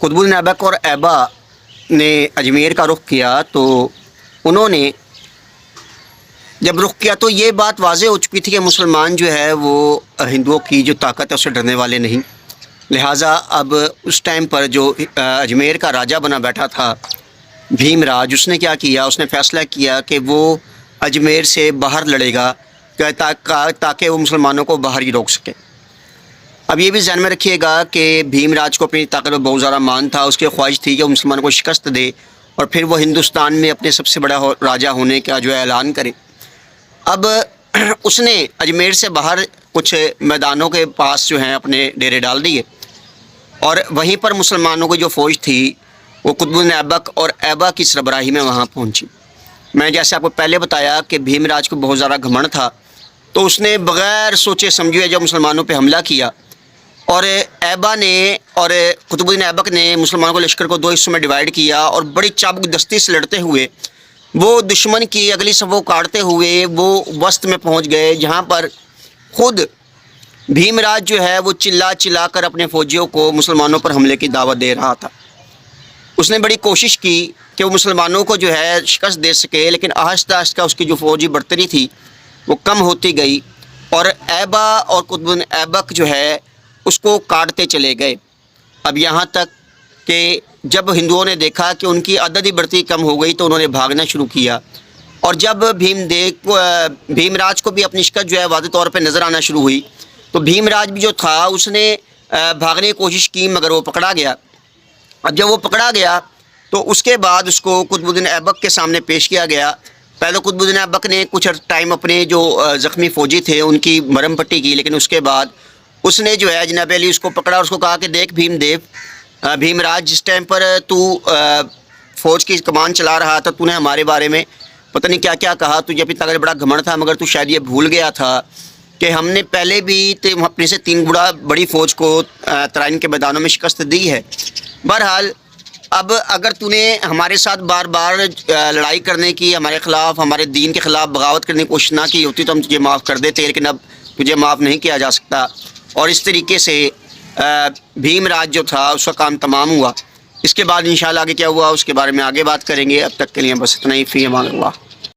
कुतुबुद्दीन ऐबक और ऐबा ने अजमेर का रुख किया तो उन्होंने जब रुख किया तो ये बात वाज़ेह हो चुकी थी कि मुसलमान जो है वो हिंदुओं की जो ताकत है उससे डरने वाले नहीं। लिहाजा अब उस टाइम पर जो अजमेर का राजा बना बैठा था भीमराज, उसने क्या किया, उसने फ़ैसला किया कि वो अजमेर से बाहर लड़ेगा ताकि वो मुसलमानों को बाहर ही रोक सके। अब ये भी ध्यान में रखिएगा कि भीमराज को अपनी ताकत पर बहुत ज़्यादा मान था। उसकी ख्वाहिश थी कि वो मुसलमानों को शिकस्त दे और फिर वो हिंदुस्तान में अपने सबसे बड़ा राजा होने का जो है ऐलान करे। अब उसने अजमेर से बाहर कुछ मैदानों के पास जो हैं अपने डेरे डाल दिए और वहीं पर मुसलमानों की जो फ़ौज थी वो कुतुबुद्दीन ऐबक और ऐबा की सरबराही में वहाँ पहुँची। मैं जैसे आपको पहले बताया कि भीमराज को बहुत ज़्यादा घमंड था, तो उसने बग़ैर सोचे समझे जब मुसलमानों पर हमला किया और ऐबा ने और कुतुबुद्दीन ऐबक ने मुसलमानों को लश्कर को दो हिस्सों में डिवाइड किया और बड़ी चाबुक दस्ती से लड़ते हुए वो दुश्मन की अगली सफ़ों काटते हुए वो वस्त में पहुंच गए, जहां पर ख़ुद भीमराज जो है वो चिल्ला चिल्ला कर अपने फ़ौजियों को मुसलमानों पर हमले की दावत दे रहा था। उसने बड़ी कोशिश की कि वो मुसलमानों को जो है शिकस्त दे सके, लेकिन आहिस्ता आहिस्ता उसकी जो फ़ौजी बढ़तरी थी वो कम होती गई और ऐबा और कुतुबुद्दीन ऐबक जो है उसको काटते चले गए। अब यहाँ तक कि जब हिंदुओं ने देखा कि उनकी अददी बढ़ती कम हो गई तो उन्होंने भागना शुरू किया और जब भीमराज को भी अपनी शिकस्त जो है वाज़ेह तौर पर नज़र आना शुरू हुई तो भीमराज भी जो था उसने भागने की कोशिश की, मगर वो पकड़ा गया। अब जब वो पकड़ा गया तो उसके बाद उसको कुतुबुद्दीन ऐबक के सामने पेश किया गया। पहले कुतुबुद्दीन ऐबक ने कुछ टाइम अपने जो ज़ख्मी फ़ौजी थे उनकी मरहम पट्टी की, लेकिन उसके बाद उसने जो है जनाब अली उसको पकड़ा और उसको कहा कि देख भीमराज, जिस टाइम पर तू फ़ौज की कमान चला रहा था तूने हमारे बारे में पता नहीं क्या क्या कहा, तुझे अपनी ताकत बड़ा घमंड था, मगर तू शायद ये भूल गया था कि हमने पहले भी अपने से 3 गुना बड़ी फ़ौज को तराइन के मैदानों में शिकस्त दी है। बहरहाल अब अगर तूने हमारे साथ बार बार लड़ाई करने की, हमारे ख़िलाफ़, हमारे दीन के ख़िलाफ़ बगावत करने की कोशिश ना की होती तो हम तुझे माफ़ कर देते, लेकिन अब तुझे माफ़ नहीं किया जा सकता। और इस तरीके से भीमराज जो था उसका काम तमाम हुआ। इसके बाद इंशाअल्लाह आगे क्या हुआ उसके बारे में आगे बात करेंगे। अब तक के लिए बस इतना ही। फ़ी अमान अल्लाह।